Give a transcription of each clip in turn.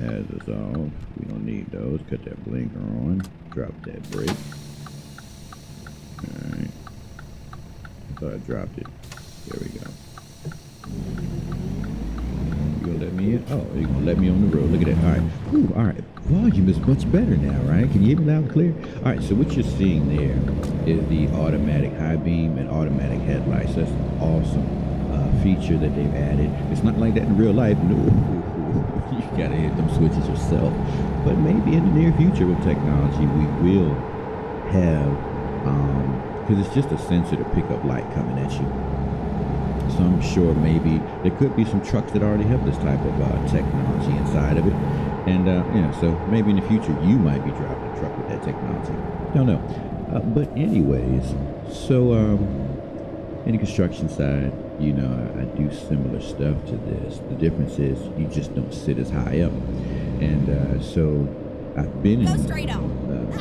hazards off. We don't need those. Cut that blinker on. Drop that brake. Alright. I thought I dropped it. There we go. You gonna let me in? Oh, you're gonna let me on the road. Look at that. Alright. Ooh, alright. Volume is much better now, right? Can you hear me loud and clear? Alright, so what you're seeing there is the automatic high beam and automatic headlights. That's an awesome feature that they've added. It's not like that in real life. No. You gotta hit them switches yourself. But maybe in the near future with technology, we will have, because it's just a sensor to pick up light coming at you. So I'm sure maybe there could be some trucks that already have this type of technology inside of it. And, so maybe in the future you might be driving a truck with that technology. Don't know. But anyways, so in the construction side, I do similar stuff to this. The difference is you just don't sit as high up. And so I've been in That's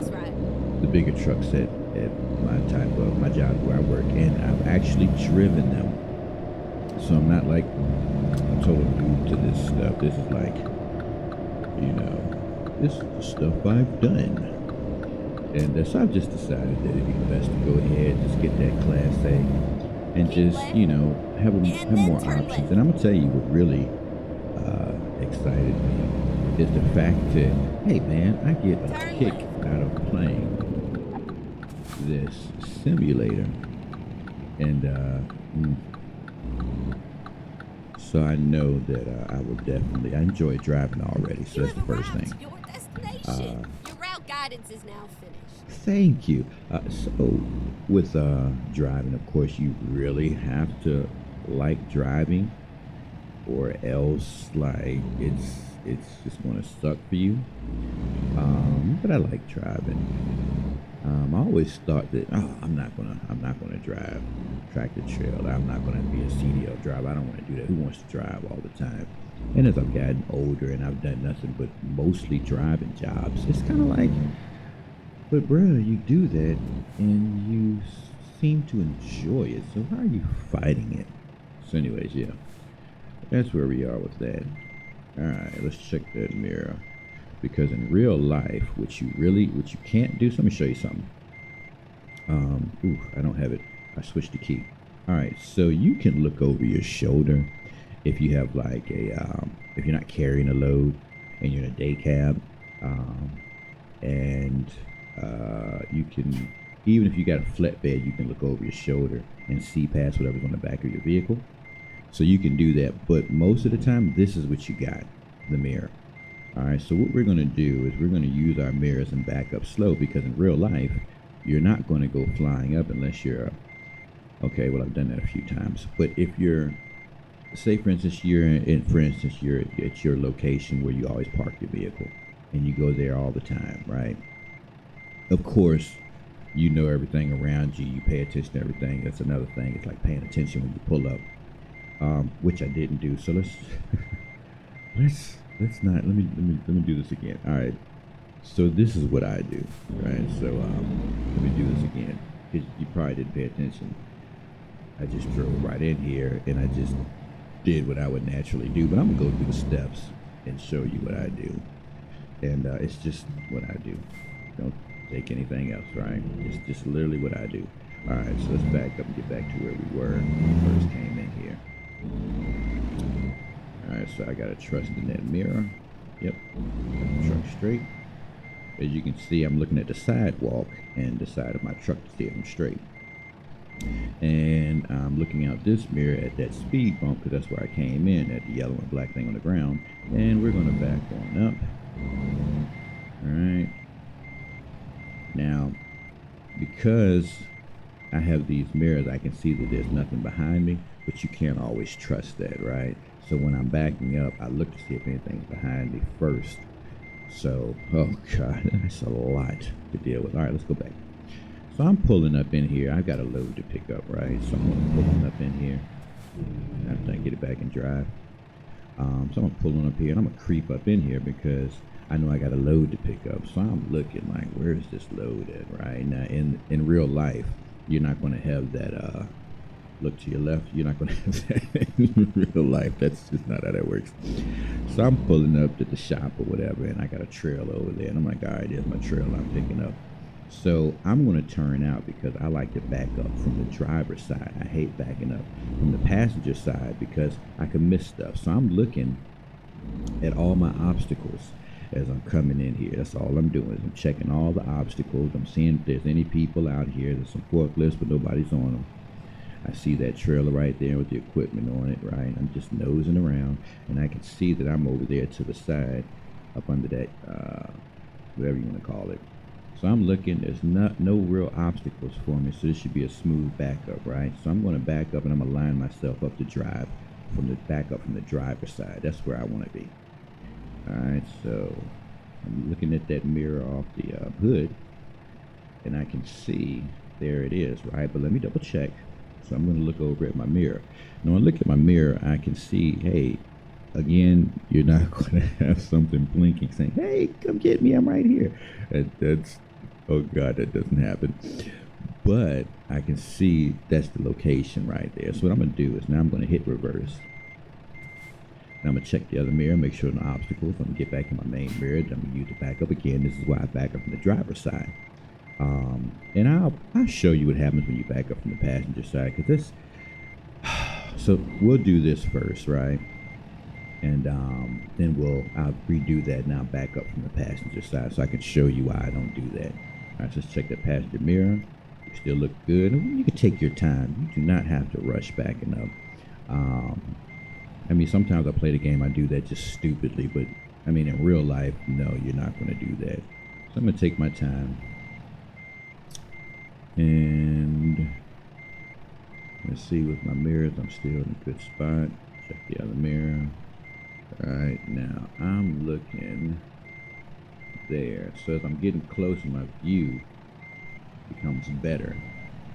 right. the bigger trucks at my job where I work, and I've actually driven them. So I'm not like a total noob to this stuff. This is like, this is the stuff I've done. And so I've just decided that it'd be best to go ahead, just get that Class A, and just, have more options. And I'm gonna tell you what really excited me is the fact that, hey man, I get a kick out of playing this simulator. And so I know that I enjoy driving already. So that's the first thing. Your destination. Your route guidance is now finished. Thank you. So with driving, of course, you really have to like driving, or else like it's just going to suck for you. But I like driving. I always thought that I'm not gonna drive tractor trailer. I'm not gonna be a CDL driver. I don't want to do that. Who wants to drive all the time? And as I've gotten older and I've done nothing but mostly driving jobs, it's kind of like, but bruh, you do that and you seem to enjoy it. So why are you fighting it? So anyways, yeah, that's where we are with that. All right, let's check that mirror. Because in real life, what you can't do, so let me show you something. I don't have it. I switched the key. All right, so you can look over your shoulder if you have like if you're not carrying a load and you're in a day cab, and you can, even if you got a flatbed, you can look over your shoulder and see past whatever's on the back of your vehicle. So you can do that, but most of the time, this is what you got, the mirror. All right, so what we're going to do is we're going to use our mirrors and back up slow, because in real life, you're not going to go flying up unless you're, okay, well, I've done that a few times. But if you're, say, for instance, you're at your location where you always park your vehicle, and you go there all the time, right? Of course, you know everything around you. You pay attention to everything. That's another thing. It's like paying attention when you pull up, which I didn't do. So let me do this again. All right, so this is what I do, right? So let me do this again, because you probably didn't pay attention. I just drove right in here and I just did what I would naturally do, but I'm gonna go through the steps and show you what I do. And it's just what I do. Don't take anything else, right? It's just literally what I do. All right, so let's back up and get back to where we were when we first came in here. All right, so I got to trust in that mirror. Yep, got the truck straight. As you can see, I'm looking at the sidewalk and the side of my truck to see if I'm straight. And I'm looking out this mirror at that speed bump, because that's where I came in, at the yellow and black thing on the ground. And we're going to back on up. All right. Now, because I have these mirrors, I can see that there's nothing behind me, but you can't always trust that, right? So when I'm backing up, I look to see if anything's behind me first. So, oh God, that's a lot to deal with. All right, let's go back. So I'm pulling up in here. I've got a load to pick up, right? So I'm gonna pull on up in here after I get it back and drive. So I'm gonna pull on up here and I'm gonna creep up in here because I know I got a load to pick up. So I'm looking like, where's this load at, right? Now in real life, you're not gonna have that look to your left. You're not going to have that in real life. That's just not how that works. So I'm pulling up to the shop or whatever, and I got a trail over there. And I'm like, all right, there's my trail I'm picking up. So I'm going to turn out because I like to back up from the driver's side. I hate backing up from the passenger side because I can miss stuff. So I'm looking at all my obstacles as I'm coming in here. That's all I'm doing is I'm checking all the obstacles. I'm seeing if there's any people out here. There's some forklifts, but nobody's on them. I see that trailer right there with the equipment on it, right? I'm just nosing around, and I can see that I'm over there to the side, up under that, whatever you want to call it. So I'm looking, there's no real obstacles for me, so this should be a smooth backup, right? So I'm going to back up, and I'm going to line myself up to drive from the back up from the driver's side. That's where I want to be. All right, so I'm looking at that mirror off the hood, and I can see there it is, right? But let me double check. So I'm going to look over at my mirror. Now, when I look at my mirror, I can see, hey, again, you're not going to have something blinking saying, hey, come get me, I'm right here. That's, oh God, that doesn't happen. But I can see that's the location right there. So what I'm going to do is now I'm going to hit reverse. And I'm going to check the other mirror, make sure no obstacles. I'm going to get back in my main mirror. I'm going to use the backup again. This is why I back up from the driver's side. And I'll show you what happens when you back up from the passenger side, because this, so we'll do this first, right? And then I'll redo that now, back up from the passenger side, so I can show you why I don't do that. All right, so let's check the passenger mirror. You still look good. And you can take your time. You do not have to rush backing up. I mean, sometimes I play the game, I do that just stupidly, but I mean, in real life, no, you're not going to do that. So I'm going to take my time. And let's see, with my mirrors, I'm still in a good spot. Check the other mirror. All right, now I'm looking there. So as I'm getting closer, my view becomes better,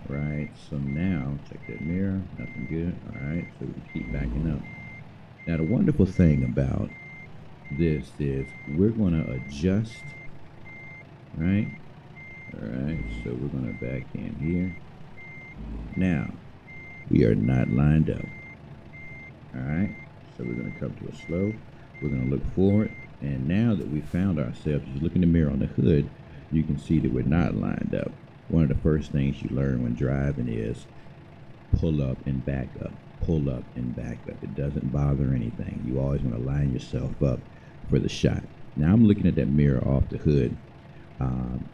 right? So now, check that mirror, nothing good. All right, so we can keep backing up. Now, the wonderful thing about this is we're going to adjust, right? All right, so we're going to back in here. Now, we are not lined up. All right, so we're going to come to a slow. We're going to look forward. And now that we found ourselves, if you look in the mirror on the hood, you can see that we're not lined up. One of the first things you learn when driving is pull up and back up. Pull up and back up. It doesn't bother anything. You always want to line yourself up for the shot. Now I'm looking at that mirror off the hood.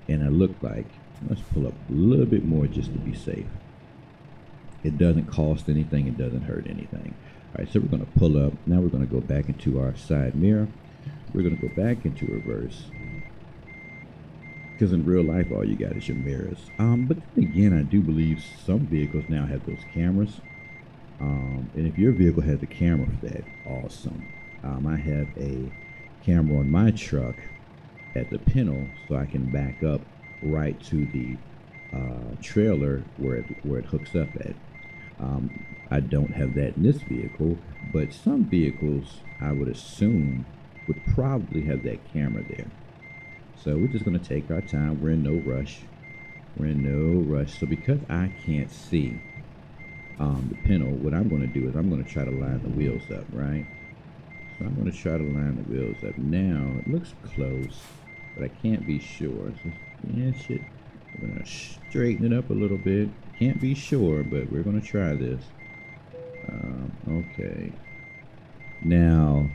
And it looked like, let's pull up a little bit more just to be safe. It doesn't cost anything, it doesn't hurt anything. All right, so we're going to pull up. Now we're going to go back into our side mirror. We're going to go back into reverse. Because in real life, all you got is your mirrors. But then again, I do believe some vehicles now have those cameras. And if your vehicle has a camera for that, awesome. I have a camera on my truck at the panel, so I can back up right to the trailer where it hooks up at. I don't have that in this vehicle, but some vehicles I would assume would probably have that camera there. So we're just going to take our time. We're in no rush. We're in no rush. So because I can't see the panel, what I'm going to do is I'm going to try to line the wheels up, right? So I'm going to try to line the wheels up. Now it looks close, but I can't be sure. So yeah, shit. We're going to straighten it up a little bit. Can't be sure, but we're going to try this. Okay. Now,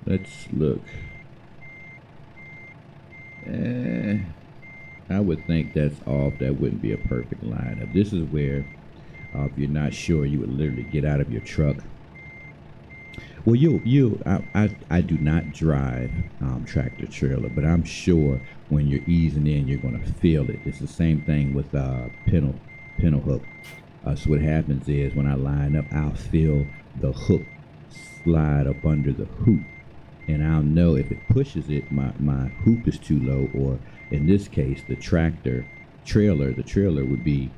let's look. I would think that's off. That wouldn't be a perfect lineup. This is where, if you're not sure, you would literally get out of your truck. Well, I do not drive tractor trailer, but I'm sure when you're easing in, you're going to feel it. It's the same thing with pintle hook. So what happens is when I line up, I'll feel the hook slide up under the hoop, and I'll know if it pushes it, my hoop is too low, or in this case, the trailer would be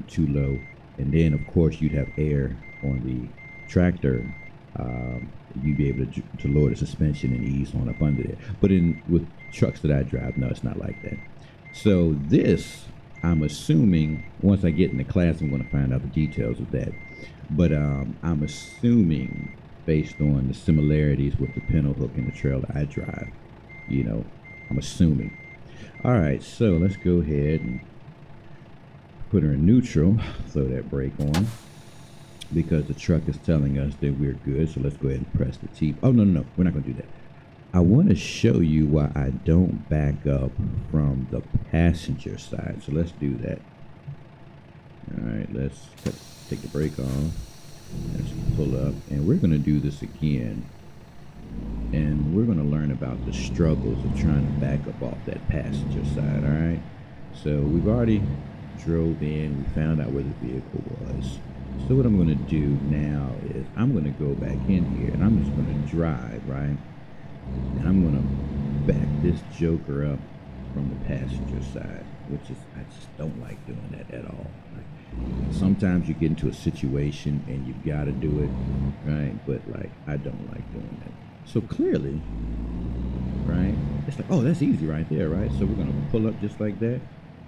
too low, and then of course you'd have air on the tractor. You'd be able to lower the suspension and ease on up under there. But with trucks that I drive, no, it's not like that. So this I'm assuming once I get in the class, I'm going to find out the details of that. But I'm assuming based on the similarities with the pintle hook and the trailer I drive, you know, I'm assuming. All right, so let's go ahead and put her in neutral, throw that brake on because the truck is telling us that we're good. So let's go ahead and press the T. Oh, no, we're not going to do that. I want to show you why I don't back up from the passenger side. So let's do that. All right, let's take the brake off. Let's pull up, and we're going to do this again. And we're going to learn about the struggles of trying to back up off that passenger side. All right. So we've already drove in. We found out where the vehicle was. So what I'm going to do now is I'm going to go back in here, and I'm just going to drive, right? And I'm going to back this joker up from the passenger side, which is, I just don't like doing that at all. Like, sometimes you get into a situation and you've got to do it, right? But like, I don't like doing that. So clearly, right, it's like, oh, that's easy right there, right? So we're going to pull up just like that.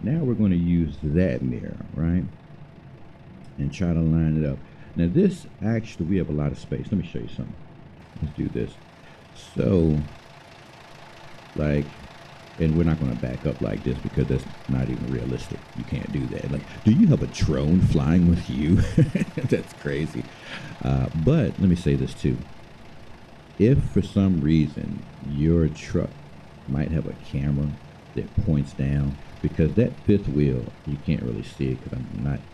Now we're going to use that mirror, right, and try to line it up. Now this, actually, we have a lot of space. Let me show you something. Let's do this. So, like, and we're not going to back up like this because that's not even realistic. You can't do that. Like, do you have a drone flying with you? That's crazy. But let me say this too. If for some reason your truck might have a camera that points down, because that fifth wheel, you can't really see it because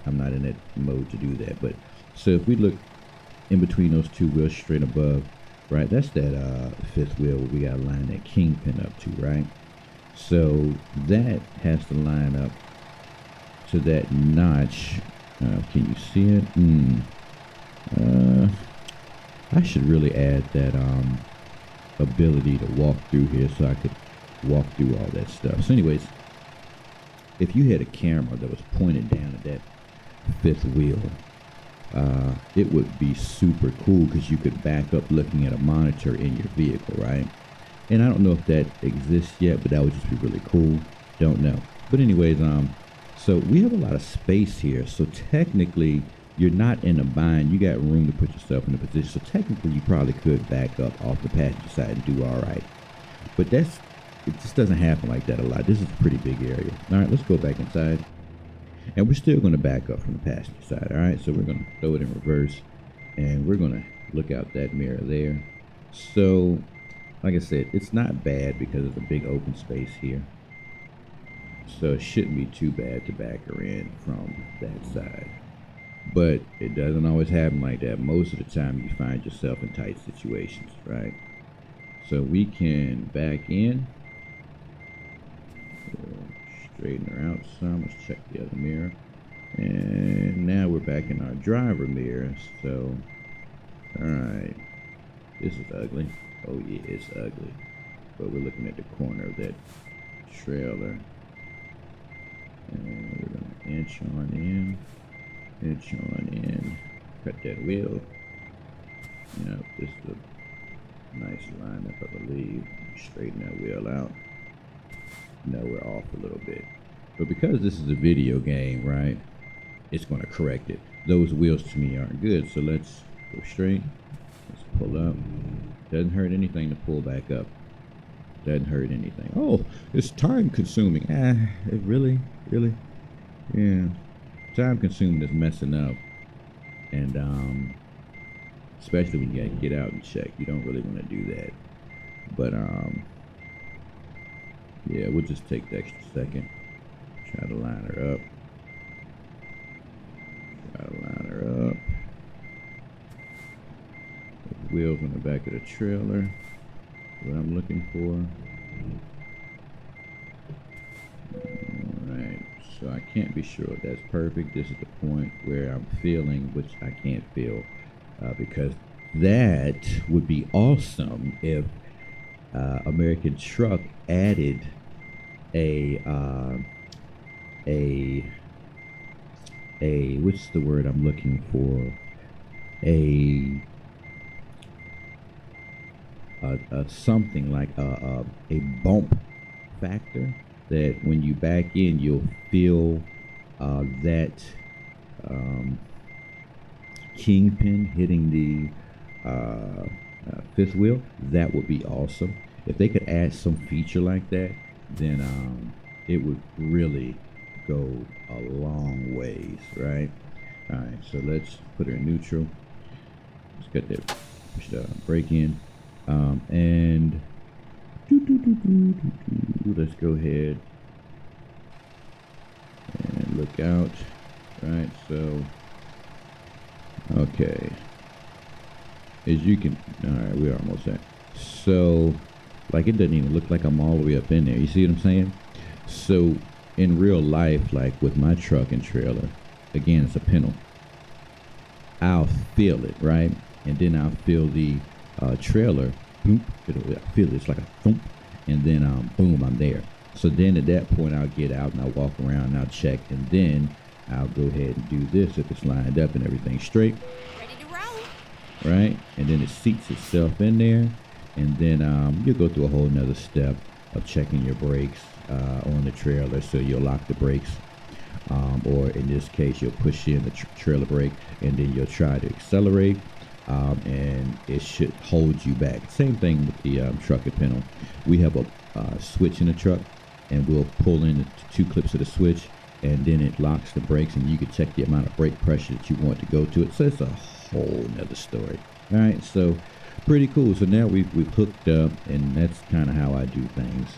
I'm not in that mode to do that. But so if we look in between those two wheels straight above, right, that's that fifth wheel where we got to line that kingpin up to, right? So that has to line up to that notch. Can you see it? I should really add that ability to walk through here so I could walk through all that stuff. So anyways, if you had a camera that was pointed down at that fifth wheel, it would be super cool because you could back up looking at a monitor in your vehicle, right? And I don't know if that exists yet, but that would just be really cool. Don't know. But anyways, so we have a lot of space here. So technically, you're not in a bind. You got room to put yourself in a position. So technically, you probably could back up off the passenger side and do all right. But it just doesn't happen like that a lot. This is a pretty big area. All right, let's go back inside. And we're still going to back up from the passenger side. All right, so we're going to throw it in reverse. And we're going to look out that mirror there. So, like I said, it's not bad because it's a big open space here. So it shouldn't be too bad to back her in from that side. But it doesn't always happen like that. Most of the time you find yourself in tight situations, right? So we can back in. Straighten her out some. Let's check the other mirror. And now we're back in our driver mirror. So, alright. This is ugly. Oh yeah, it's ugly. But we're looking at the corner of that trailer. And we're going to inch on in. Inch on in. Cut that wheel. You know, this is a nice lineup, I believe. Straighten that wheel out. No, we're off a little bit. But because this is a video game, right, it's going to correct it. Those wheels to me aren't good. So let's go straight. Let's pull up. Doesn't hurt anything to pull back up. Doesn't hurt anything. Oh, it's time consuming. It really? Yeah. Time consuming is messing up. And especially when you gotta get out and check. You don't really want to do that. But yeah, we'll just take the extra second. Try to line her up. The wheels on the back of the trailer. What I'm looking for. Alright, so I can't be sure if that's perfect. This is the point where I'm feeling, which I can't feel, because that would be awesome if American Truck added a what's the word I'm looking for? A something like a bump factor, that when you back in, you'll feel that um, kingpin hitting the fifth wheel. That would be awesome. If they could add some feature like that, then it would really go a long ways, right? All right, so let's put her in neutral. Let's get that push the brake in, and let's go ahead and look out. Right, so okay, as you can, all right, we're almost there. So, like, it doesn't even look like I'm all the way up in there. You see what I'm saying? So, in real life, like with my truck and trailer, again, it's a pintle. I'll feel it, right? And then I'll feel the trailer, boom, I feel it, it's like a thump, and then boom, I'm there. So then at that point, I'll get out and I'll walk around and I'll check, and then I'll go ahead and do this if it's lined up and everything's straight. Ready to roll. Right? And then it seats itself in there, and then you'll go through a whole nother step of checking your brakes on the trailer. So you'll lock the brakes, or in this case, you'll push in the trailer brake, and then you'll try to accelerate, and it should hold you back. Same thing with the truck and pintle. We have a switch in the truck, and we'll pull in the two clips of the switch, and then it locks the brakes, and you can check the amount of brake pressure that you want to go to it. So it's a whole nother story. All right, so pretty cool. So now we've hooked up, and that's kind of how I do things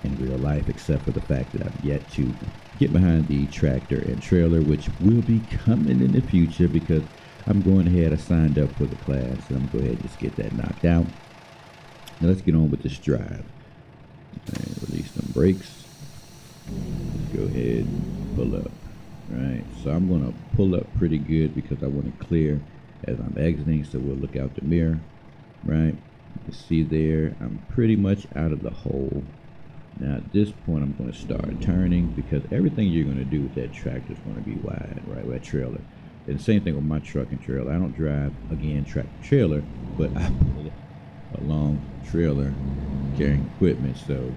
in real life, except for the fact that I've yet to get behind the tractor and trailer, which will be coming in the future because I'm going ahead. I signed up for the class, and I'm going to go ahead and just get that knocked out. Now let's get on with this drive. And release them brakes. Let's go ahead and pull up. Right, so I'm going to pull up pretty good because I want to clear as I'm exiting, so we'll look out the mirror. Right, you can see there I'm pretty much out of the hole. Now at this point I'm going to start turning because everything you're going to do with that tractor is going to be wide, right, with that trailer. And the same thing with my truck and trailer. I don't drive, again, tractor trailer, but I pull a long trailer carrying equipment, so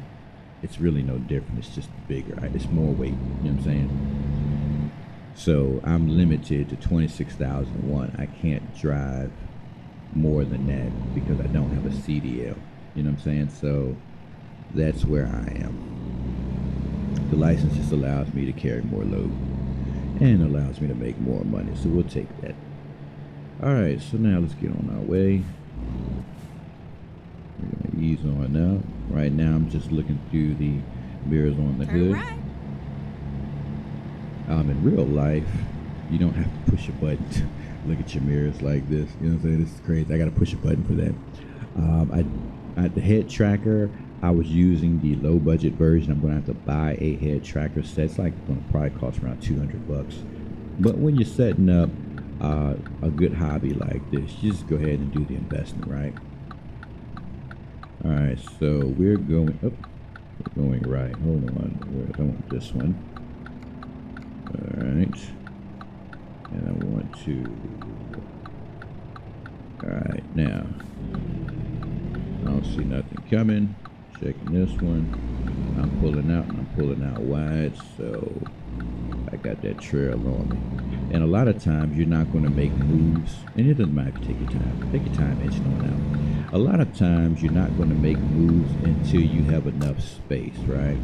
it's really no different. It's just bigger, right? It's more weight, you know what I'm saying? So I'm limited to 26,001. I can't drive more than that because I don't have a CDL, you know what I'm saying? So that's where I am. The license just allows me to carry more load and allows me to make more money, so we'll take that. All right, so now let's get on our way. We're gonna ease on up. Right now I'm just looking through the mirrors on the hood. Right. In real life, you don't have to push a button to look at your mirrors like this. You know what I'm saying? This is crazy. I gotta push a button for that. At the head tracker, I was using the low budget version. I'm gonna have to buy a head tracker set. It's like gonna probably cost around $200. But when you're setting up a good hobby like this, you just go ahead and do the investment, right? All right, so we're going up. We're going right. Hold on. I want this one. All right, and I want to. All right, now I don't see nothing coming. Checking this one. I'm pulling out, and I'm pulling out wide, so I got that trail on me. And a lot of times you're not going to make moves, and it doesn't matter if you take your time. Take your time edging on out. A lot of times you're not going to make moves until you have enough space, right?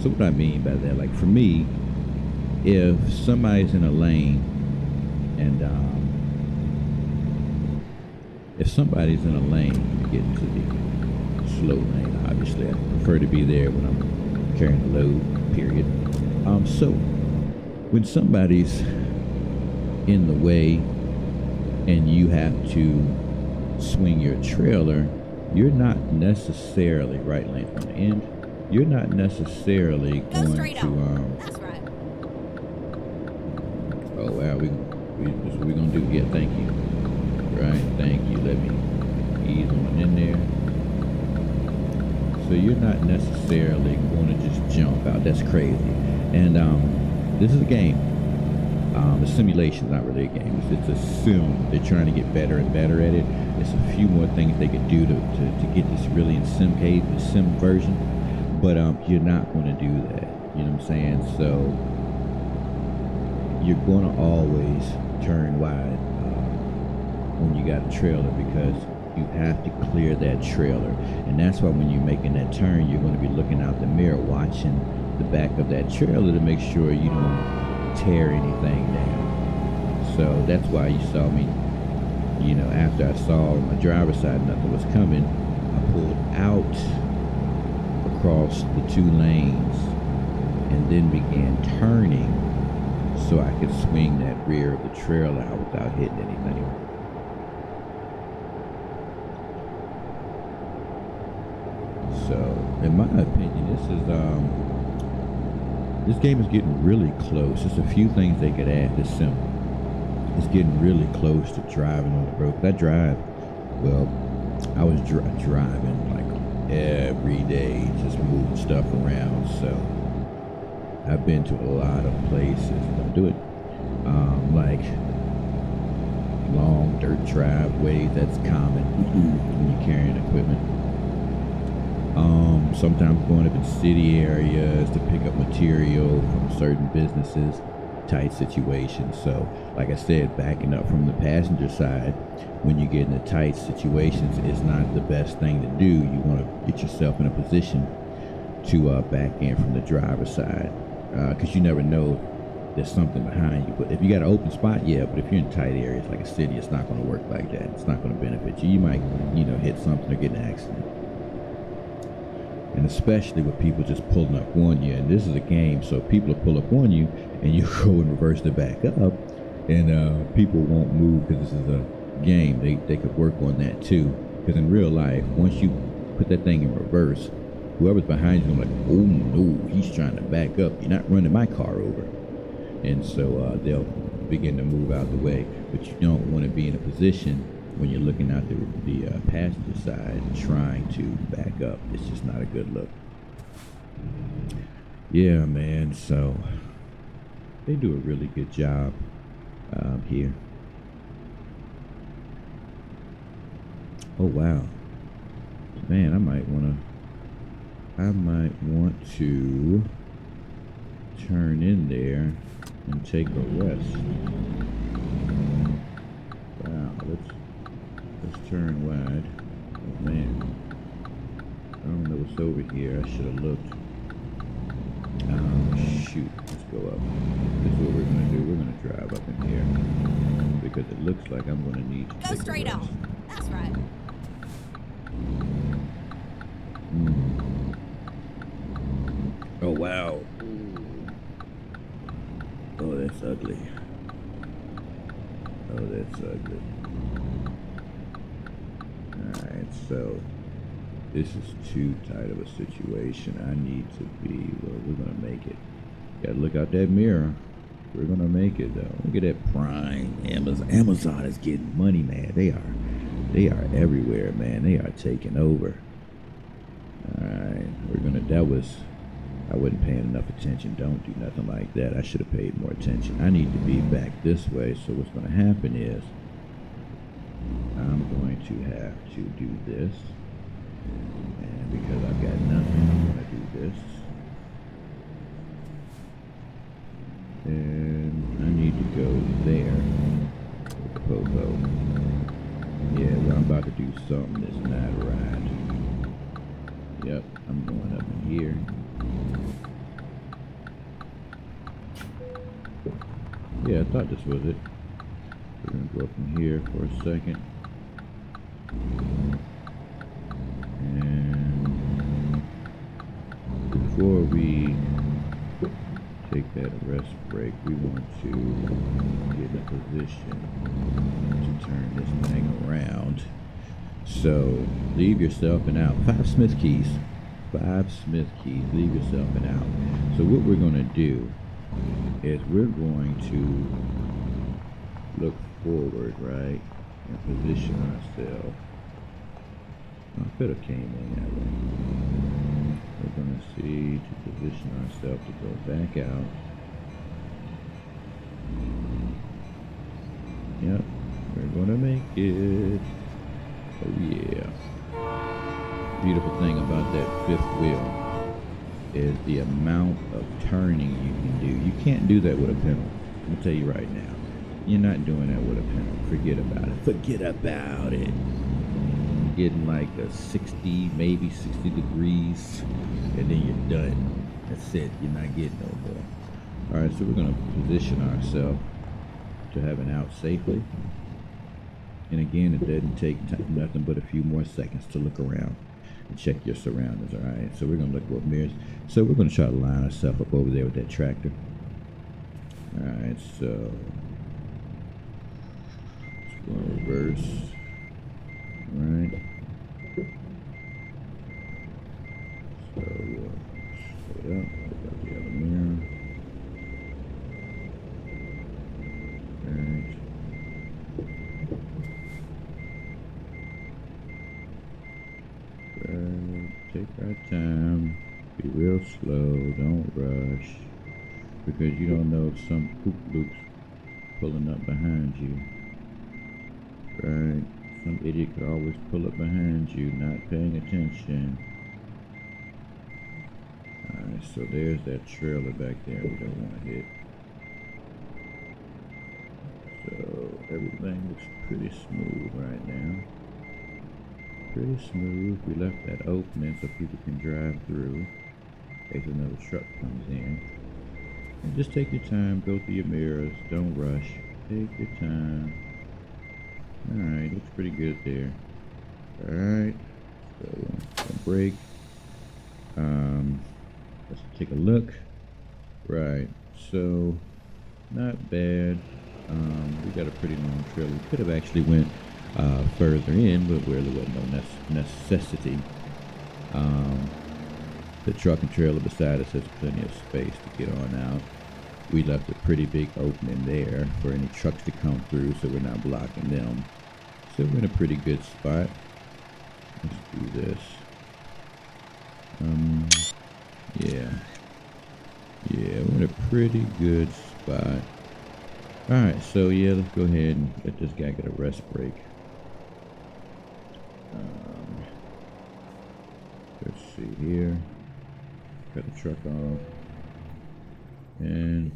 So what I mean by that, like for me, if somebody's in a lane, and if somebody's in a lane, get into the slow lane. Obviously, I prefer to be there when I'm carrying the load. Period. So when somebody's in the way and you have to swing your trailer, you're not necessarily right lane from the end. You're not necessarily Go going straight to up. That's right. oh wow, we're gonna do. Yeah, thank you. Right, thank you. Let me ease on in there. So you're not necessarily going to just jump out. That's crazy. And this is a game. A simulation, not really a game. It's a sim. They're trying to get better and better at it. There's a few more things they could do to get this really in sim version. But you're not going to do that. You know what I'm saying? So you're going to always turn wide when you got a trailer, because you have to clear that trailer. And that's why when you're making that turn, you're going to be looking out the mirror, watching the back of that trailer to make sure you don't tear anything down. So that's why you saw me, you know, after I saw on my driver's side nothing was coming, I pulled out across the 2 lanes and then began turning so I could swing that rear of the trailer out without hitting anything. So, in my opinion, this game is getting really close. There's a few things they could add. It's simple. It's getting really close to driving on the road. I was driving like every day, just moving stuff around. So I've been to a lot of places. Don't do it. Like long dirt driveways. That's common when you're carrying equipment. Sometimes going up in city areas to pick up material from certain businesses, tight situations. So, like I said, backing up from the passenger side, when you get into tight situations, is not the best thing to do. You want to get yourself in a position to back in from the driver's side, because you never know if there's something behind you. But if you got an open spot, yeah. But if you're in tight areas like a city, it's not going to work like that. It's not going to benefit you. You might, hit something or get in an accident. And especially with people just pulling up on you. And this is a game, so people will pull up on you and you go and reverse to back up, and people won't move because this is a game. They could work on that too, because in real life, once you put that thing in reverse, whoever's behind you is like, oh no, he's trying to back up. You're not running my car over. And so they'll begin to move out the way. But you don't want to be in a position when you're looking out the passenger side trying to back up. It's just not a good look. Yeah, man, so they do a really good job here. Oh wow, man, I might want to turn in there and take a rest. Wow, let's turn wide. Oh man, I don't know what's over here. I should have looked. Shoot, let's go up. This is what we're gonna do. We're gonna drive up in here because it looks like I'm gonna need to Go straight on. That's right. Oh wow. Oh, that's ugly. Oh, that's ugly. Alright, so this is too tight of a situation. I need to be, well, we're gonna make it. Gotta look out that mirror. We're gonna make it though. Look at that Prime. Amazon is getting money, man. They are everywhere, man. They are taking over. Alright, I wasn't paying enough attention. Don't do nothing like that. I should have paid more attention. I need to be back this way. So what's going to happen is I'm going to have to do this. And because I've got nothing, I'm going to do this. And I need to go there with the popo. Yeah, well, I'm about to do something that's not right. Yep, I'm going up in here. Yeah, I thought this was it. We're gonna go up in here for a second. And before we take that rest break, we want to get in a position to turn this thing around. So leave yourself and out. 5 Smith keys. 5 Smith keys. Leave yourself and out. So what we're gonna do is we're going to look forward, right, and position ourselves. I could have came in that way. We're going to see to position ourselves to go back out. Yep, we're going to make it. Oh yeah. Beautiful thing about that 5th wheel is the amount of turning you can do. You can't do that with a pintle. I'm gonna tell you right now. You're not doing that with a pintle. Forget about it. Forget about it. You're getting like a 60, maybe 60 degrees, and then you're done. That's it. You're not getting no more. All right, so we're gonna position ourselves to have an out safely. And again, it doesn't take nothing but a few more seconds to look around and check your surroundings. All right, so we're gonna look at mirrors. So we're gonna try to line ourselves up over there with that tractor. All right, so let's go in reverse. All right. So straight up, look out the other mirror. All right. Take our time, be real slow, don't rush, because you don't know if some poop loop's pulling up behind you. Right? Some idiot could always pull up behind you, not paying attention. Alright, so there's that trailer back there we don't want to hit. So everything looks pretty smooth right now. Pretty smooth. We left that opening so people can drive through in case another truck comes in. And just take your time, go through your mirrors, don't rush. Take your time. Alright, looks pretty good there. Alright, so brake. Let's take a look. Right, so not bad. We got a pretty long trailer. We could have actually went further in, but really wasn't no necessity. The truck and trailer beside us has plenty of space to get on out. We left a pretty big opening there for any trucks to come through, so we're not blocking them. So we're in a pretty good spot. Let's do this. Yeah, we're in a pretty good spot. Alright, so yeah, let's go ahead and let this guy get a rest break. Let's see here. Cut the truck off. And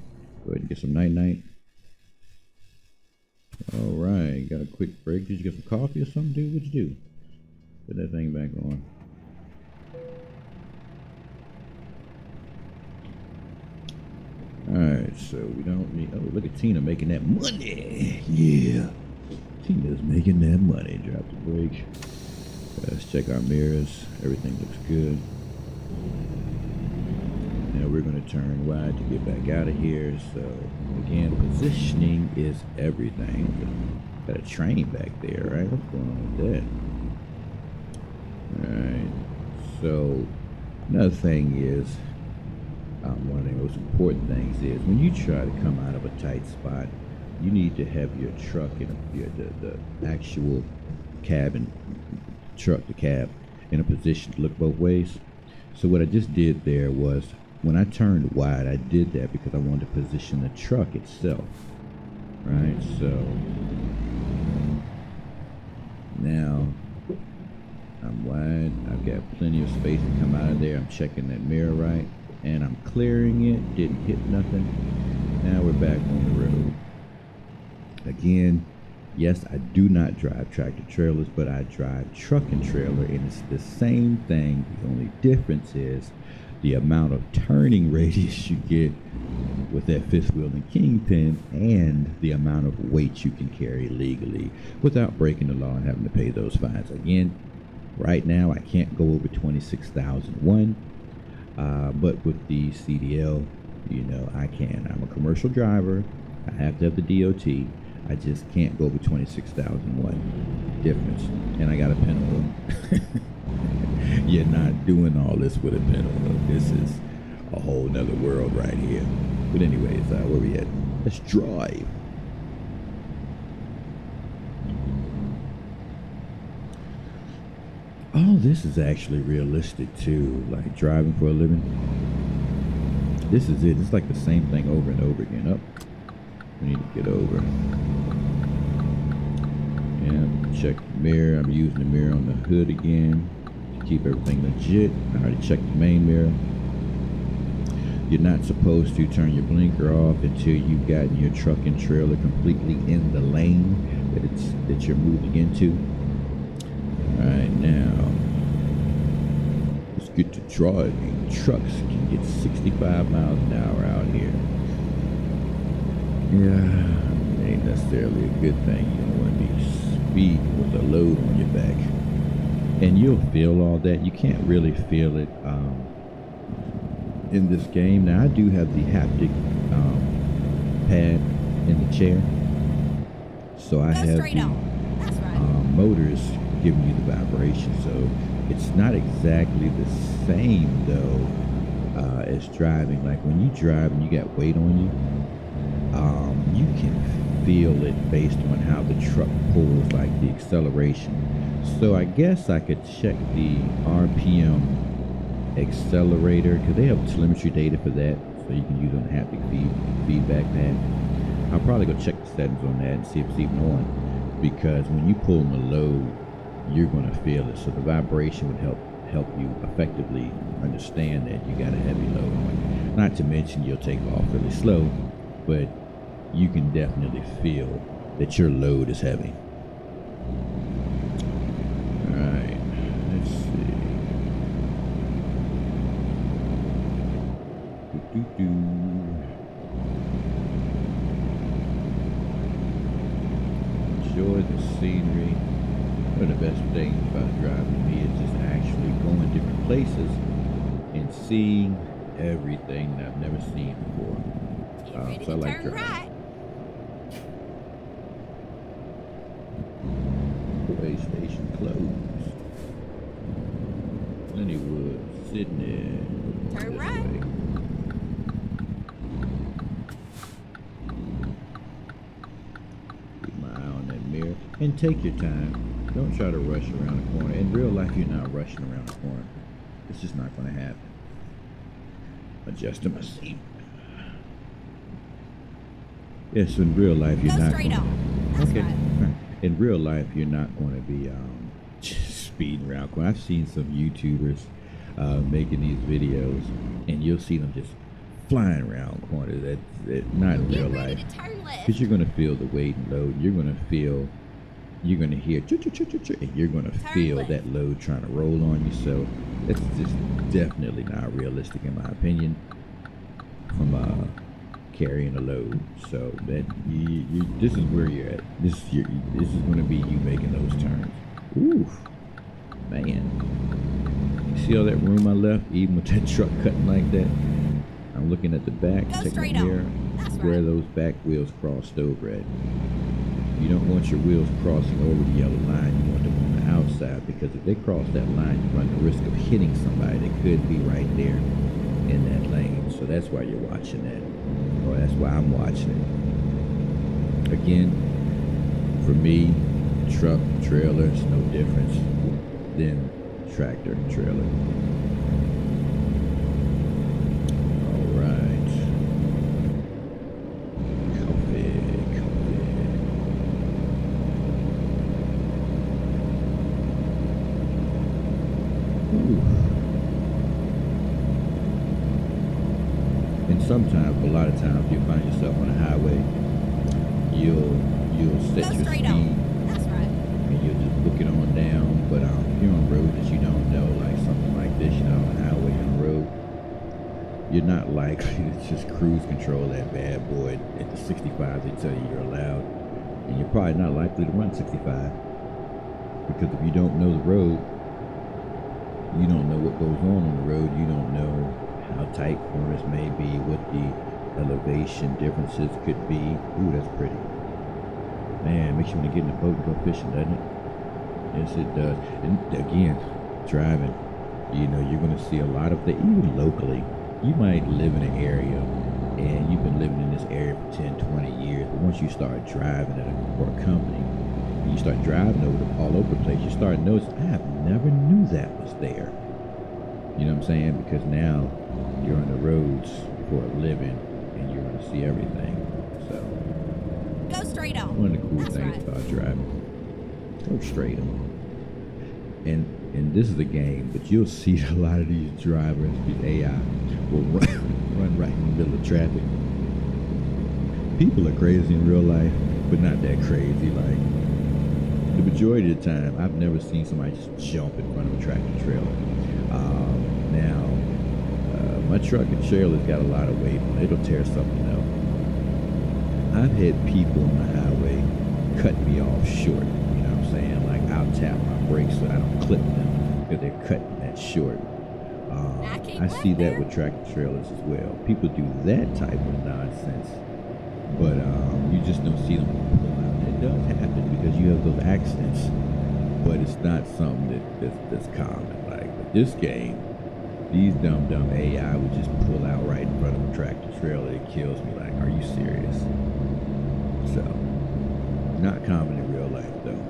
go ahead and get some night-night. Alright, got a quick break. Did you get some coffee or something, dude? What'd you do? Put that thing back on. Alright, so we don't need... Oh, look at Tina making that money. Yeah. Tina's making that money. Drop the brake. Let's check our mirrors. Everything looks good. Now we're going to turn wide to get back out of here. So, again, positioning is everything. Got a train back there, right? What's going on with that? Alright. So, another thing is... one of the most important things is when you try to come out of a tight spot, you need to have your truck in the actual cabin, the cab, in a position to look both ways. So what I just did there was, when I turned wide, I did that because I wanted to position the truck itself. Right, so now I'm wide. I've got plenty of space to come out of there. I'm checking that mirror right. And I'm clearing it, didn't hit nothing. Now we're back on the road. Again, yes, I do not drive tractor trailers, but I drive truck and trailer, and it's the same thing. The only difference is the amount of turning radius you get with that fifth wheel and kingpin, and the amount of weight you can carry legally without breaking the law and having to pay those fines. Again, right now I can't go over 26,001. But with the CDL, you know, I can. I'm a commercial driver. I have to have the DOT. I just can't go over 26,001 difference. And I got a pintle. You're not doing all this with a pintle. This is a whole nother world right here. But anyways, where we at? Let's drive. Oh, this is actually realistic too, like driving for a living. This is it. It's like the same thing over and over again. Up. We need to get over. And check the mirror. I'm using the mirror on the hood again to keep everything legit. I already checked the main mirror. You're not supposed to turn your blinker off until you've gotten your truck and trailer completely in the lane that you're moving into. All right, now let's get to driving. Trucks can get 65 miles an hour out here. Yeah, ain't necessarily a good thing. You don't want to be speeding with a load on your back. And you'll feel all that. You can't really feel it in this game. Now, I do have the haptic pad in the chair. So I have the motors giving you the vibration. So it's not exactly the same, though, as driving. Like when you drive and you got weight on you, you can feel it based on how the truck pulls, like the acceleration. So I guess I could check the RPM accelerator, because they have telemetry data for that, so you can use on the haptic feedback pad. I'll probably go check the settings on that and see if it's even on, because when you pull on the load, you're going to feel it. So the vibration would help you effectively understand that you got a heavy load on. Not to mention you'll take off really slow, but you can definitely feel that your load is heavy. All right, let's see. Enjoy the scenery. One of the best things about driving to me is just actually going different places and seeing everything that I've never seen before. So I like driving. Right. Way station closed. Plenty of wood sitting there. Turn right. Way. Keep my eye on that mirror and take your time. Don't try to rush around the corner. In real life, you're not rushing around the corner. It's just not going to happen. Adjusting my seat. Yes, in real life, you're not. Straight on. That's okay. Right. In real life, you're not going to be speeding around. I've seen some YouTubers making these videos, and you'll see them just flying around corners. That's not in real life, because you're going to feel the weight and load. You're going to feel, you're going to hear, and you're going to feel that load trying to roll on you. So it's just definitely not realistic, in my opinion, from carrying a load. So that this is where you're at. This is going to be you making those turns. Oof, man! You see all that room I left, even with that truck cutting like that? I'm looking at the back, checking the mirror, where those back wheels crossed over at. You don't want your wheels crossing over the yellow line. You want them on the outside, because if they cross that line, you run the risk of hitting somebody that could be right there in that lane. So that's why you're watching that. Or that's why I'm watching it. Again, for me, truck, trailer is no difference than tractor and trailer. All right. Comfy. And sometimes, a lot of times, you find yourself on a highway, you'll set your speed, That's right. and you'll just book it on down. But if you're on road that you don't know, like something like this, you're not on a highway, on the road, you're not likely to just cruise control that bad boy at the 65 they tell you you're allowed. And you're probably not likely to run 65, because if you don't know the road, you don't know what goes on the road, you don't know how tight corners may be, what the elevation differences could be. Ooh, that's pretty. Man, makes you want to get in the boat and go fishing, doesn't it? Yes, it does. And again, driving, you're going to see a lot of the, even locally, you might live in an area and you've been living in this area for 10, 20 years, but once you start driving for a company, and you start driving all over the place, you start noticing, I have never knew that was there. You know what I'm saying? Because now you're on the roads for a living and you're going to see everything. So, go straight on. One of the cool That's things right. about driving, go straight on. And And this is a game, but you'll see a lot of these drivers, these AI, will run right in the middle of traffic. People are crazy in real life, but not that crazy. Like, the majority of the time, I've never seen somebody just jump in front of a tractor trailer. Now, my truck and trailer's got a lot of weight on it. It'll tear something up. I've had people on the highway cut me off short. You know what I'm saying? Like, I'll tap my brakes so I don't clip them because they're cutting that short. I see that with tractor trailers as well. People do that type of nonsense, but you just don't see them pull out. It does happen because you have those accidents, but it's not something that's common. Like with this game, these dumb AI would just pull out right in front of a tractor trailer. It kills me. Like, are you serious? So, not common in real life though.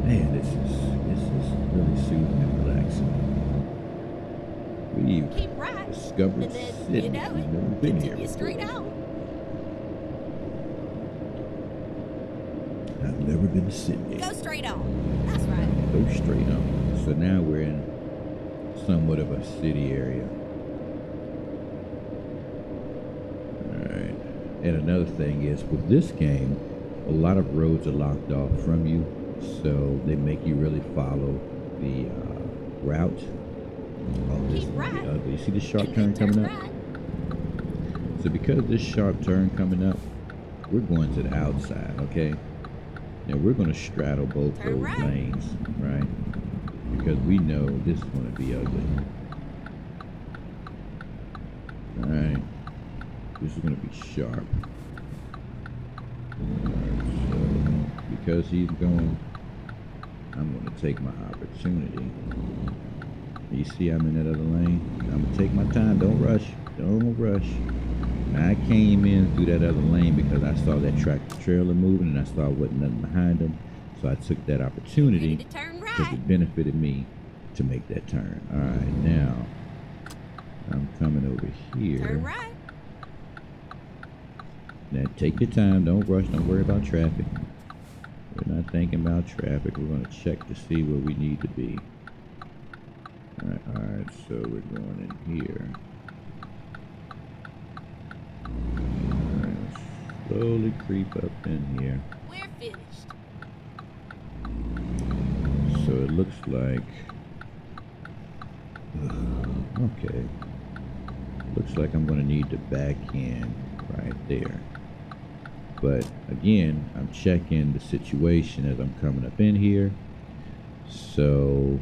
Man, this is really soothing and relaxing. We've Keep right, discovered and then, Sydney. you know We've it, never been here continue straight before. on. I've never been to Sydney. Go straight on. That's right. Go straight on. So now we're in somewhat of a city area. Alright. And another thing is, with this game, a lot of roads are locked off from you, so they make you really follow the route. Oh, this is Keep right. ugly. You see this sharp And turn then coming turn up? right. So because of this sharp turn coming up, we're going to the outside, okay? Now we're going to straddle both Turn those right. lanes, right? Because we know this is going to be ugly. Alright. This is going to be sharp. Alright, so because he's going, I'm going to take my opportunity. You see I'm in that other lane? I'm going to take my time. Don't rush. Don't rush. Now, I came in through that other lane because I saw that tractor trailer moving and I saw wasn't nothing behind them. So I took that opportunity Ready to turn because right. it benefited me to make that turn. All right, now I'm coming over here. Turn right. Now take your time. Don't rush. Don't worry about traffic. We're not thinking about traffic. We're going to check to see where we need to be. All right, so we're going in here. Alright, slowly creep up in here. We're finished. So it looks like, okay, looks like I'm going to need to back in right there. But again, I'm checking the situation as I'm coming up in here. So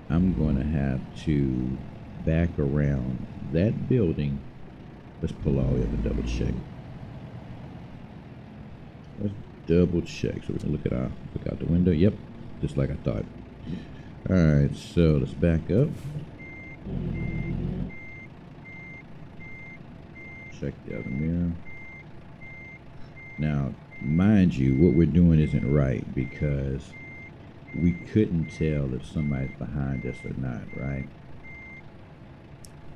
I'm going to have to back around that building. Let's pull all the way up and double check. Let's double check. So we can look out the window. Yep, just like I thought. All right, so let's back up. Check the other mirror. Now, mind you, what we're doing isn't right because we couldn't tell if somebody's behind us or not, right?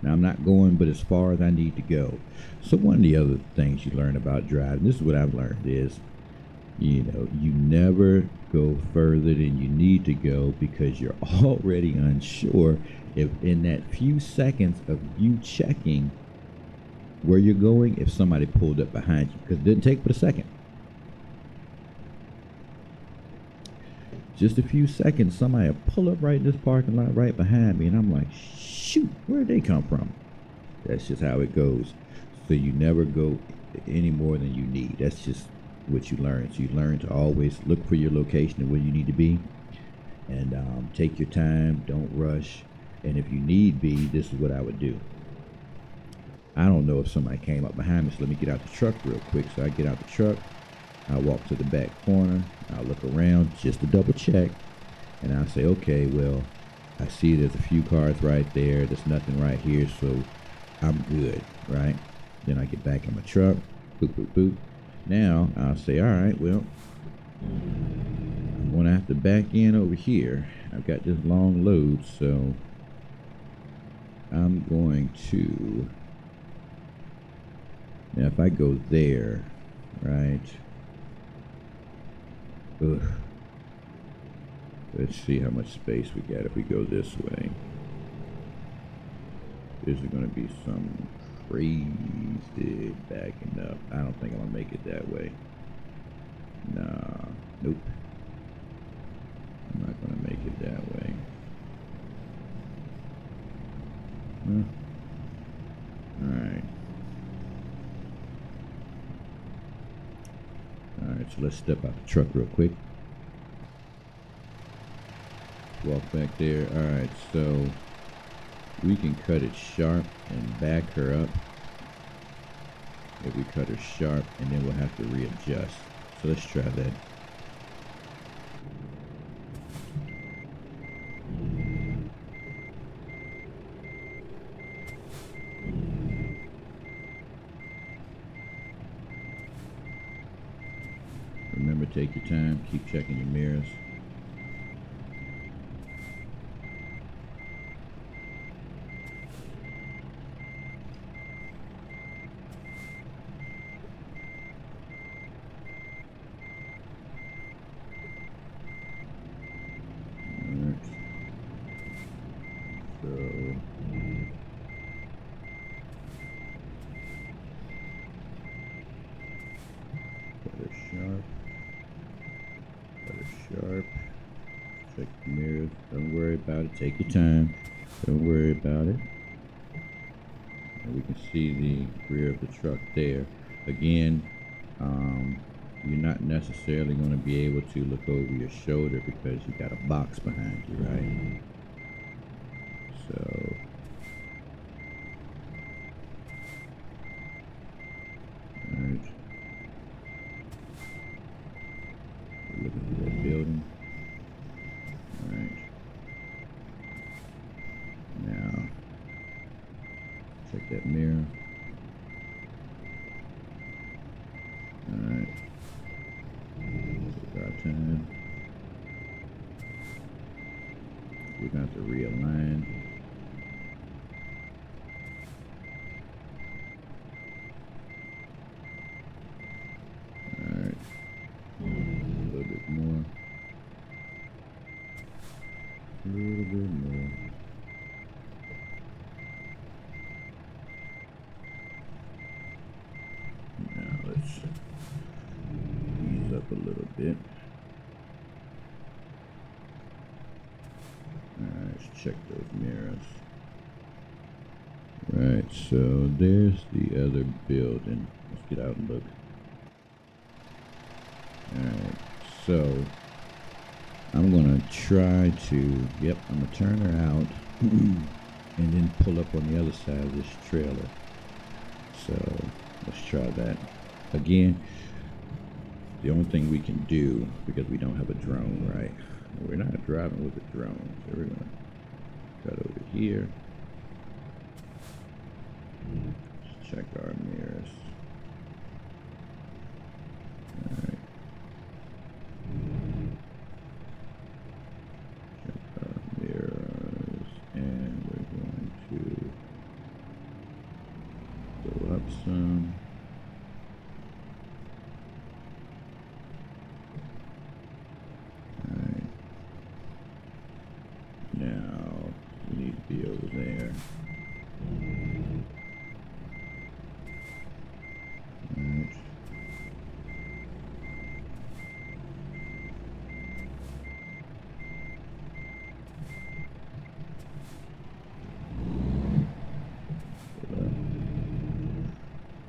Now, I'm not going but as far as I need to go. So one of the other things you learn about driving, this is what I've learned, is, you know, you never go further than you need to go because you're already unsure if in that few seconds of you checking where you're going, if somebody pulled up behind you, because it didn't take but a second. Just a few seconds, somebody will pull up right in this parking lot right behind me, and I'm like, shoot, where'd they come from? That's just how it goes. So you never go any more than you need. That's just what you learn. So you learn to always look for your location and where you need to be, and take your time, don't rush, and if you need be, this is what I would do. I don't know if somebody came up behind me, so let me get out the truck real quick. So I get out the truck, I walk to the back corner, I'll look around just to double check, and I'll say, okay, well, I see there's a few cars right there, there's nothing right here, so I'm good, right? Then I get back in my truck, boop, boop, boop. Now I'll say, all right, well, I'm gonna have to back in over here. I've got this long load, so I'm going to, now if I go there, right, ugh, Let's see how much space we got if we go this way. Is it going to be some crazy backing up? I don't think I'm going to make it that way. Nah, nope. I'm not going to make it that way. Alright. Alright, so let's step out the truck real quick. Walk back there. Alright, so we can cut it sharp and back her up. If we cut her sharp, and then we'll have to readjust. So let's try that. Remember, take your time, keep checking your mirrors. Sharp. Check the mirrors. Don't worry about it. Take your time. Don't worry about it. And we can see the rear of the truck there. Again, you're not necessarily going to be able to look over your shoulder because you got a box behind you, right? So alright. Looking for that building. Alright. Now check that mirror. Alright. Take our time. We're going to have to realign. Alright. A little bit more. A little bit more. Now let's ease up a little bit. Alright, let's check those mirrors. Right, so there's the other building. Let's get out and look. Alright, so I'm gonna try to, yep, I'm gonna turn her out and then pull up on the other side of this trailer. So let's try that. Again, the only thing we can do, because we don't have a drone, right? We're not driving with a drone, so we're gonna cut over here. Let's check our mirrors. Alright. Check our mirrors, and we're going to go up some. Alright. Now, we need to be over there. Alright.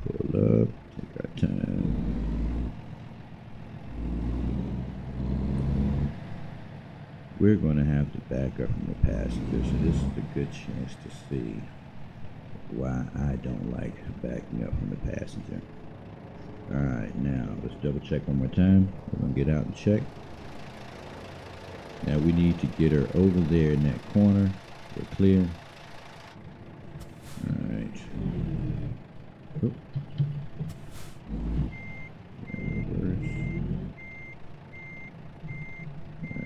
Pull up, take our time. We're going to have to back up from the passenger, so this is a good chance to see why I don't like backing up from the passenger. Alright, now let's double check one more time. We're going to get out and check. Now we need to get her over there in that corner. We're clear. Alright. Oop.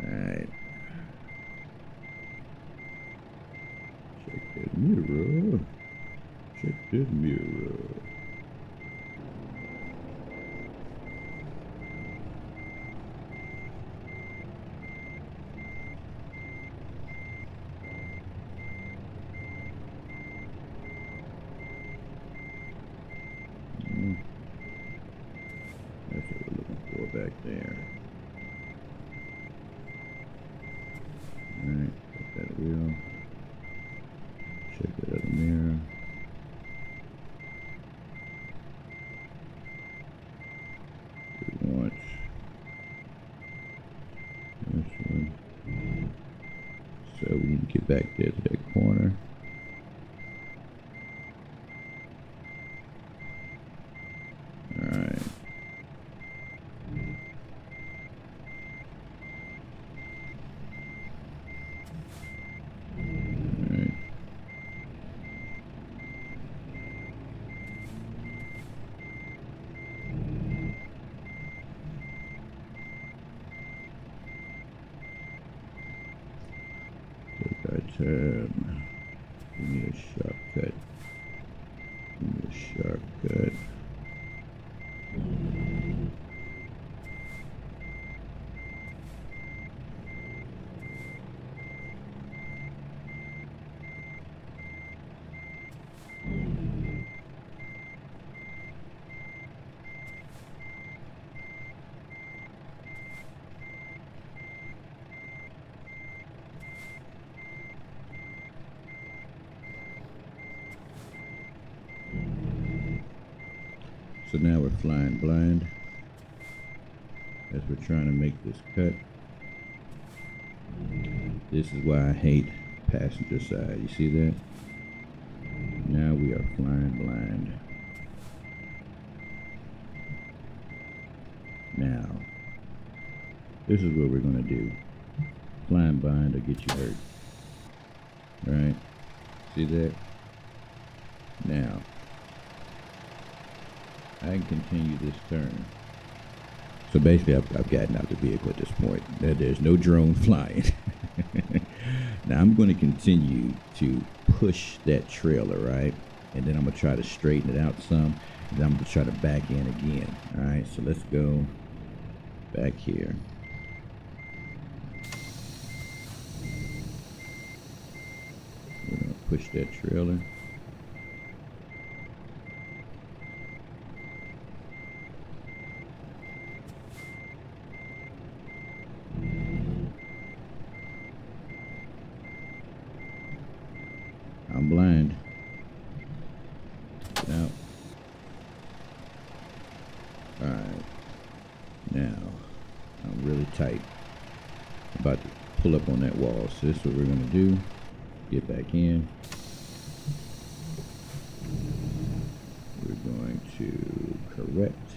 Alright. Check that mirror. Check that mirror. So we need to get back there to that corner. Alright. Take our turn. We need a shortcut. We need a shortcut. So now we're flying blind as we're trying to make this cut. This is why I hate passenger side. You see that? Now we are flying blind. Now, this is what we're going to do. Flying blind will get you hurt. Right? See that? Now, I can continue this turn. So basically, I've gotten out the vehicle at this point. There's no drone flying. Now I'm going to continue to push that trailer, right? And then I'm going to try to straighten it out some. And then I'm going to try to back in again. All right, so let's go back here. We're going to push that trailer. I'm blind. Get out. Alright. Now, I'm really tight. I'm about to pull up on that wall. So this is what we're going to do. Get back in. We're going to correct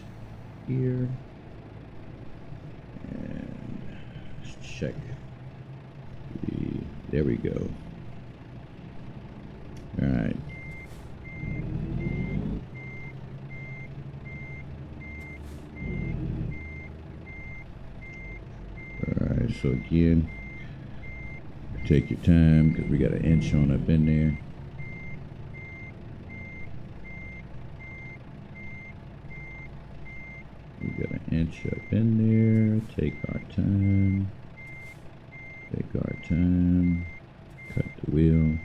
here. And let's check. There we go. All right. All right, so again, take your time because we got an inch on up in there. We got an inch up in there. Take our time. Take our time. Cut the wheel.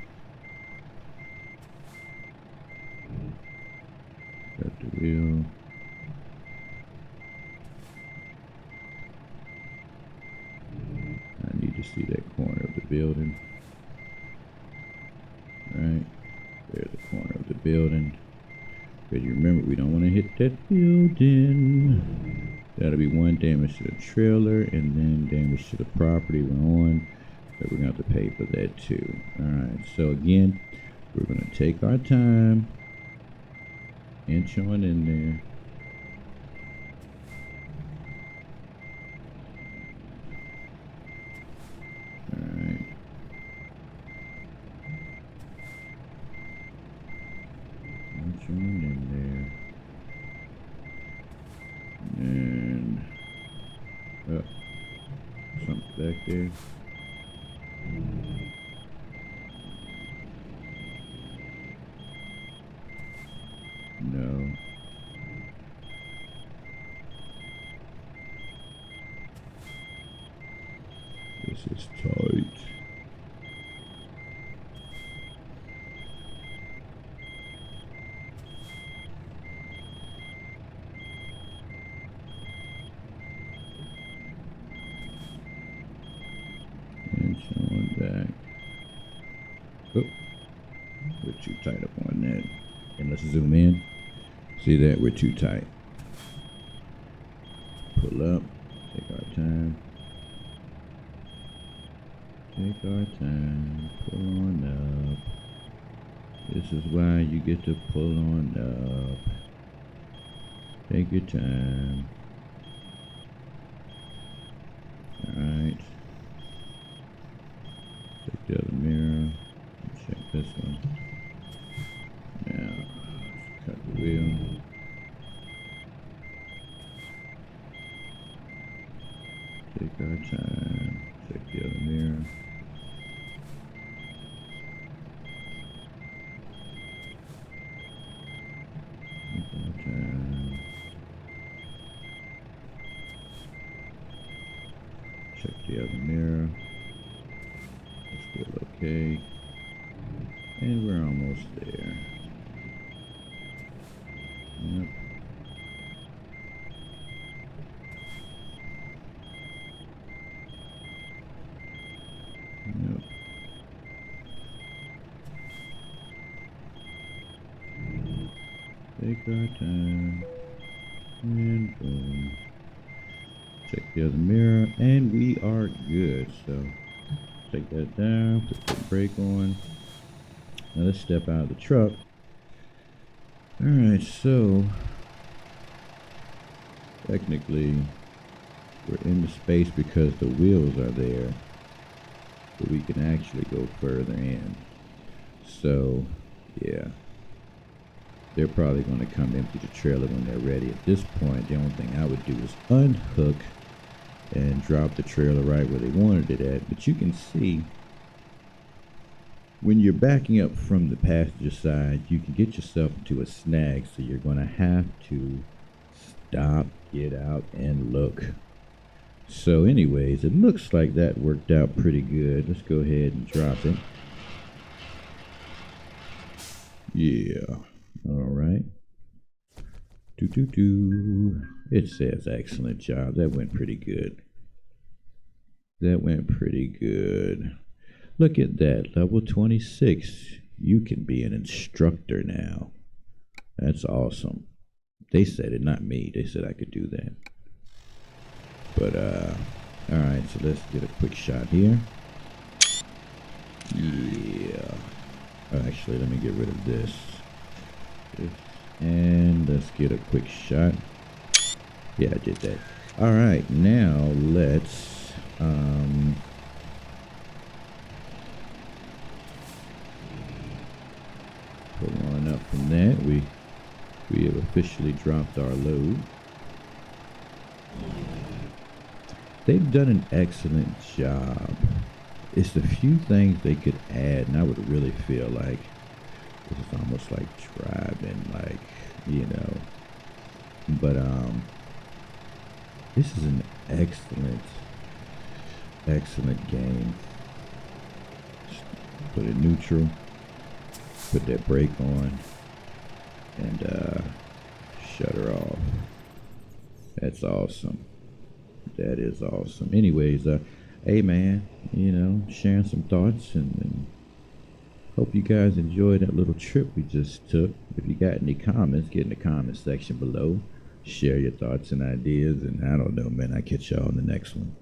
Cut the wheel. I need to see that corner of the building. Right. There's the corner of the building. Because you remember, we don't want to hit that building. That'll be one damage to the trailer and then damage to the property we're on. So we're going to have to pay for that too. Alright, so again, we're going to take our time. Inch on in there. Alright. Inch on in there. And something back there. No. This is tight. Inch on back. Oh, we're too tight up on that. And let's zoom in. See that? We're too tight. Pull up. Take our time. Take our time. Pull on up. This is why you get to pull on up. Take your time. Alright. Check the other mirror. Check this one. Now, cut the wheel. Take our time. Check the other mirror. Take our time. Check the other mirror. It's still okay. And we're almost there. Yep. Yep. Take our time. And boom. Check the other mirror. And we are good. So take that down. Put the brake on. Now let's step out of the truck. Alright, so technically we're in the space because the wheels are there, but we can actually go further in. So yeah, they're probably going to come empty the trailer when they're ready. At this point, the only thing I would do is unhook and drop the trailer right where they wanted it at. But you can see when you're backing up from the passenger side, you can get yourself into a snag, so you're going to have to stop, get out, and look. So anyways, it looks like that worked out pretty good. Let's go ahead and drop it. Yeah. All right. It says excellent job. That went pretty good. That went pretty good. Look at that, level 26. You can be an instructor now. That's awesome. They said it, not me. They said I could do that. But, alright, so let's get a quick shot here. Yeah. Actually, let me get rid of this. And let's get a quick shot. Yeah, I did that. Alright, now let's, pull on up from that. We have officially dropped our load. They've done an excellent job. It's a few things they could add, and I would really feel like this is almost like driving, like, you know. But this is an excellent game. Just put it neutral. Put that brake on and shut her off. That's awesome. That is awesome. Anyways, hey man, you know, sharing some thoughts and hope you guys enjoyed that little trip we just took. If you got any comments, get in the comment section below. Share your thoughts and ideas, and I don't know, man, I'll catch y'all on the next one.